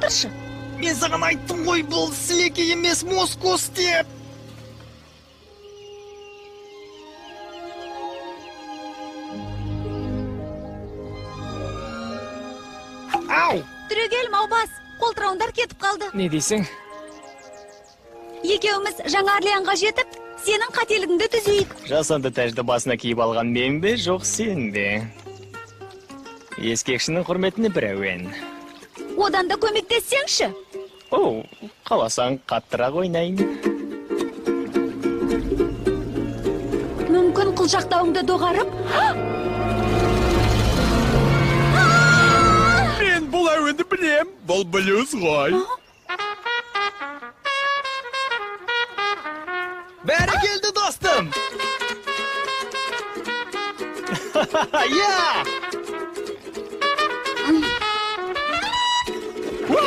отыршы. Мен саған айттым ғой, бұл сілекей емес, москос деп. Ау! Түрегел, Маубас, қолтырауындар кетіп қалды. Не дейсің? Екеуміз жаңа Орлеанға жетіп, сенің қателігіңді түзейік. Жасанды тәжді басына киіп алған мен бе, жоқ сен бе? Ескекшінің құрметіне бір әуен. Одан да көмектессеңші. Оу, қаласаң қаттырақ ойнайын. Мүмкін қылжақтауыңды доғарып... Мен бұл әуенді білем, бұл блюз ғой. Бәрі келді, достым. Я!